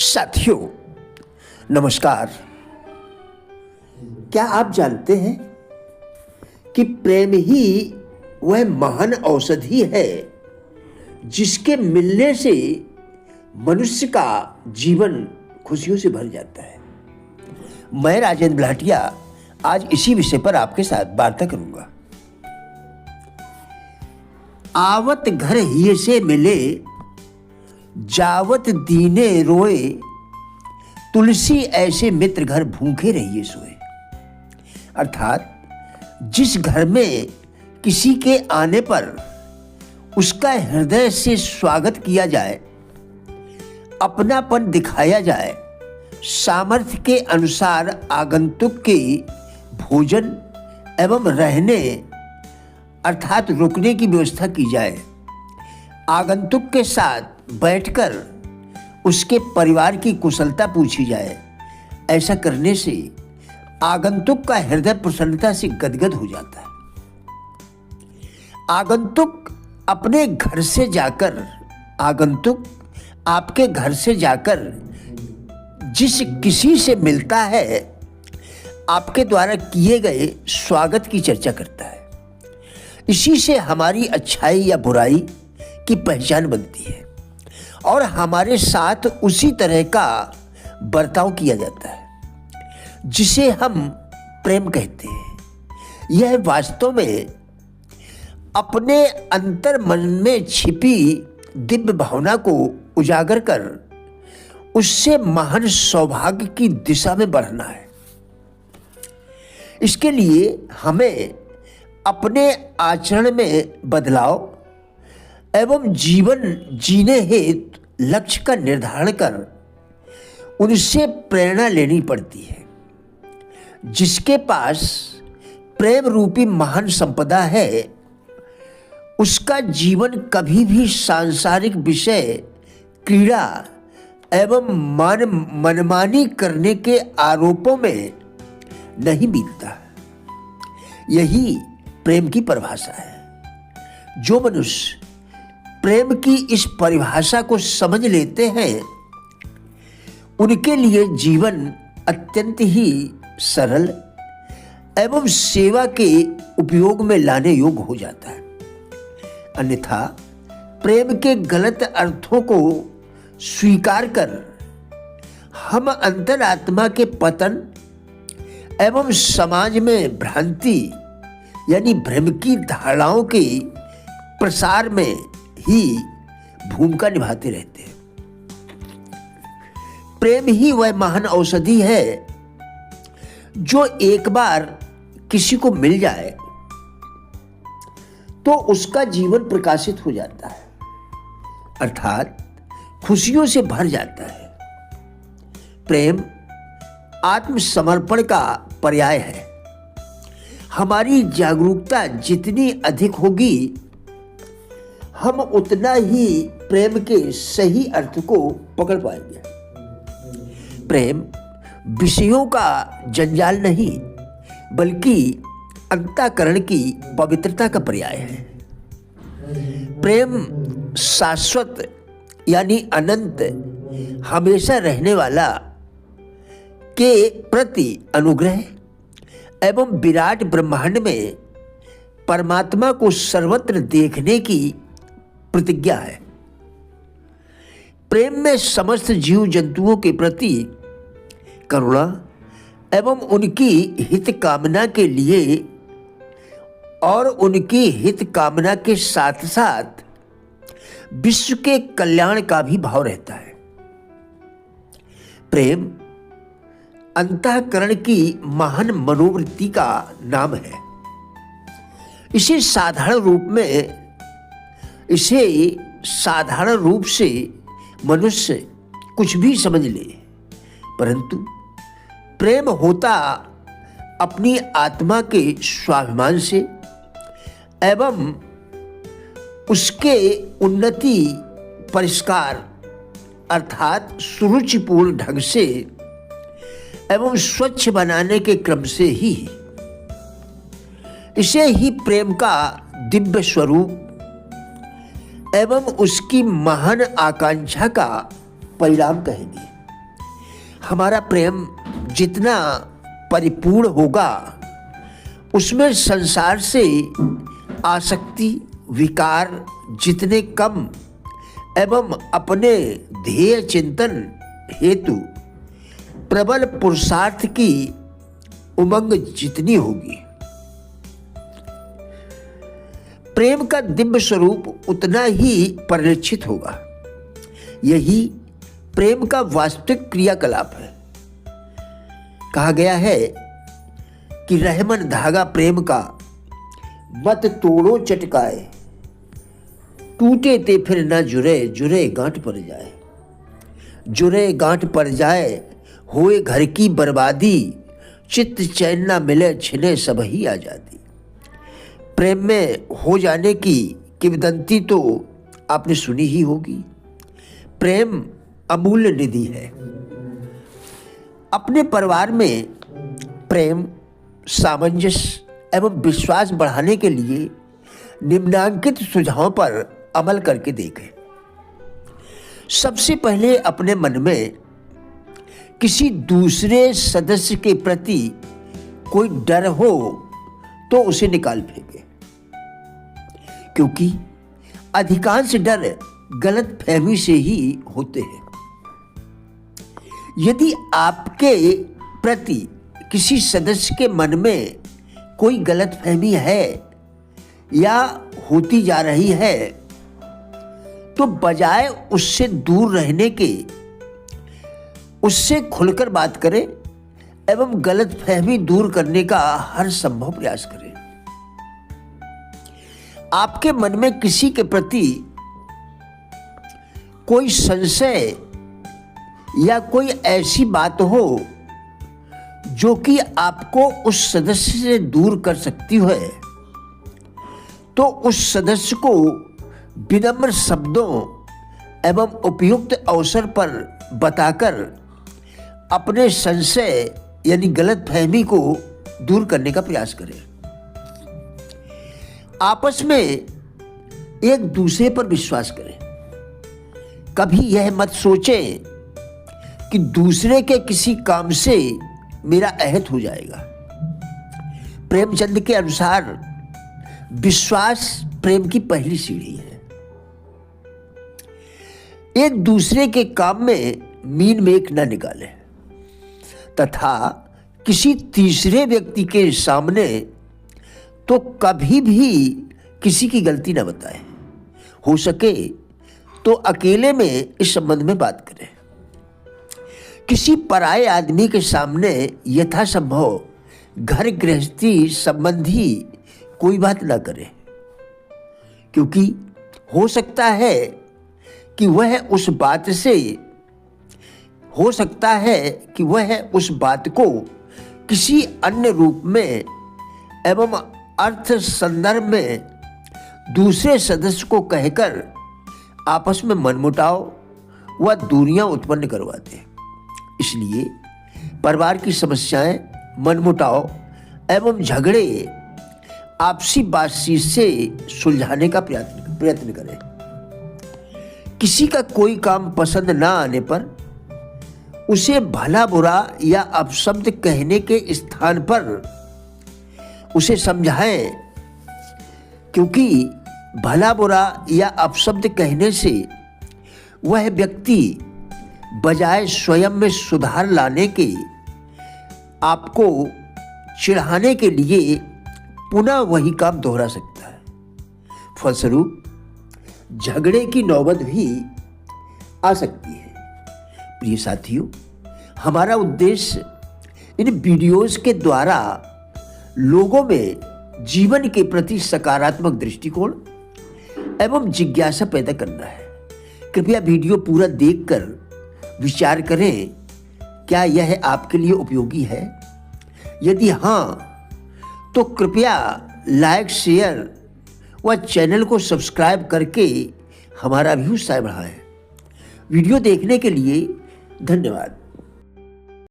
साथियों नमस्कार। क्या आप जानते हैं कि प्रेम ही वह महान औषधि है जिसके मिलने से मनुष्य का जीवन खुशियों से भर जाता है। मैं राजेंद्र भाटिया आज इसी विषय पर आपके साथ वार्ता करूंगा। आवत घर ही से मिले, जावत दीने रोए, तुलसी ऐसे मित्र घर भूखे रहिए सोए। अर्थात जिस घर में किसी के आने पर उसका हृदय से स्वागत किया जाए, अपनापन दिखाया जाए, सामर्थ्य के अनुसार आगंतुक के भोजन एवं रहने अर्थात रुकने की व्यवस्था की जाए, आगंतुक के साथ बैठकर उसके परिवार की कुशलता पूछी जाए, ऐसा करने से आगंतुक का हृदय प्रसन्नता से गदगद हो जाता है। आगंतुक अपने घर से जाकर आगंतुक आपके घर से जाकर जिस किसी से मिलता है, आपके द्वारा किए गए स्वागत की चर्चा करता है। इसी से हमारी अच्छाई या बुराई की पहचान बनती है और हमारे साथ उसी तरह का बर्ताव किया जाता है जिसे हम प्रेम कहते हैं। यह वास्तव में अपने अंतर मन में छिपी दिव्य भावना को उजागर कर उससे महान सौभाग्य की दिशा में बढ़ना है। इसके लिए हमें अपने आचरण में बदलाव एवं जीवन जीने हेतु लक्ष्य का निर्धारण कर उनसे प्रेरणा लेनी पड़ती है। जिसके पास प्रेम रूपी महान संपदा है, उसका जीवन कभी भी सांसारिक विषय, क्रीड़ा एवं मनमानी करने के आरोपों में नहीं बीतता। यही प्रेम की परिभाषा है। जो मनुष्य प्रेम की इस परिभाषा को समझ लेते हैं, उनके लिए जीवन अत्यंत ही सरल एवं सेवा के उपयोग में लाने योग्य हो जाता है। अन्यथा प्रेम के गलत अर्थों को स्वीकार कर हम अंतरात्मा के पतन एवं समाज में भ्रांति यानी भ्रम की धारणाओं के प्रसार में ही भूमिका निभाते रहते हैं। प्रेम ही वह महान औषधि है जो एक बार किसी को मिल जाए तो उसका जीवन प्रकाशित हो जाता है, अर्थात खुशियों से भर जाता है। प्रेम आत्मसमर्पण का पर्याय है। हमारी जागरूकता जितनी अधिक होगी, हम उतना ही प्रेम के सही अर्थ को पकड़ पाएंगे। प्रेम विषयों का जंजाल नहीं, बल्कि अंतःकरण की पवित्रता का पर्याय है। प्रेम शाश्वत यानी अनंत, हमेशा रहने वाला के प्रति अनुग्रह एवं विराट ब्रह्मांड में परमात्मा को सर्वत्र देखने की प्रतिज्ञा है। प्रेम में समस्त जीव जंतुओं के प्रति करुणा एवं उनकी हित कामना के लिए और उनकी हित कामना के साथ साथ विश्व के कल्याण का भी भाव रहता है। प्रेम अंतःकरण की महान मनोवृत्ति का नाम है। इसे साधारण रूप से मनुष्य कुछ भी समझ ले, परंतु प्रेम होता अपनी आत्मा के स्वाभिमान से एवं उसके उन्नति परिष्कार अर्थात सुरुचिपूर्ण ढंग से एवं स्वच्छ बनाने के क्रम से ही। इसे ही प्रेम का दिव्य स्वरूप एवं उसकी महान आकांक्षा का परिणाम कहेंगे। हमारा प्रेम जितना परिपूर्ण होगा, उसमें संसार से आसक्ति विकार जितने कम एवं अपने ध्येय चिंतन हेतु प्रबल पुरुषार्थ की उमंग जितनी होगी, प्रेम का दिव्य स्वरूप उतना ही परिलक्षित होगा। यही प्रेम का वास्तविक क्रियाकलाप है। कहा गया है कि रहमन धागा प्रेम का, मत तोड़ो चटकाए, टूटे ते फिर न जुरे, जुरे गांठ पड़ जाए। जुरे गांठ पड़ जाए, होए घर की बर्बादी, चित्त चैन न मिले, छिने सब ही आजादी। प्रेम में हो जाने की किंवदंती तो आपने सुनी ही होगी। प्रेम अमूल्य निधि है। अपने परिवार में प्रेम, सामंजस्य एवं विश्वास बढ़ाने के लिए निम्नांकित सुझावों पर अमल करके देखें। सबसे पहले अपने मन में किसी दूसरे सदस्य के प्रति कोई डर हो तो उसे निकाल फेंके, क्योंकि अधिकांश डर गलत फहमी से ही होते हैं। यदि आपके प्रति किसी सदस्य के मन में कोई गलत फहमी है या होती जा रही है, तो बजाय उससे दूर रहने के उससे खुलकर बात करें एवं गलत फहमी दूर करने का हर संभव प्रयास करें। आपके मन में किसी के प्रति कोई संशय या कोई ऐसी बात हो जो कि आपको उस सदस्य से दूर कर सकती है, तो उस सदस्य को विनम्र शब्दों एवं उपयुक्त अवसर पर बताकर अपने संशय यानी गलत फहमी को दूर करने का प्रयास करें। आपस में एक दूसरे पर विश्वास करें। कभी यह मत सोचें कि दूसरे के किसी काम से मेरा अहित हो जाएगा। प्रेमचंद के अनुसार विश्वास प्रेम की पहली सीढ़ी है। एक दूसरे के काम में मीन मेख न निकाले तथा किसी तीसरे व्यक्ति के सामने तो कभी भी किसी की गलती न बताए। हो सके तो अकेले में इस संबंध में बात करें। किसी पराये आदमी के सामने यथासंभव घर गृहस्थी संबंधी कोई बात ना करें, क्योंकि हो सकता है कि वह उस बात को किसी अन्य रूप में एवं अर्थ संदर्भ में दूसरे सदस्य को कहकर आपस में मनमुटाव व दूरियां उत्पन्न करवा दे। इसलिए परिवार की समस्याएं, मनमुटाव एवं झगड़े आपसी बातचीत से सुलझाने का प्रयत्न करें। किसी का कोई काम पसंद ना आने पर उसे भला बुरा या अपशब्द कहने के स्थान पर उसे समझाएं, क्योंकि भला बुरा या अपशब्द कहने से वह व्यक्ति बजाय स्वयं में सुधार लाने के आपको चिढ़ाने के लिए पुनः वही काम दोहरा सकता है। फलस्वरूप झगड़े की नौबत भी आ सकती है। प्रिय साथियों, हमारा उद्देश्य इन वीडियोस के द्वारा लोगों में जीवन के प्रति सकारात्मक दृष्टिकोण एवं जिज्ञासा पैदा करना है। कृपया वीडियो पूरा देखकर विचार करें, क्या यह आपके लिए उपयोगी है? यदि हाँ, तो कृपया लाइक, शेयर व चैनल को सब्सक्राइब करके हमारा भी उत्साह बढ़ाएं। वीडियो देखने के लिए धन्यवाद।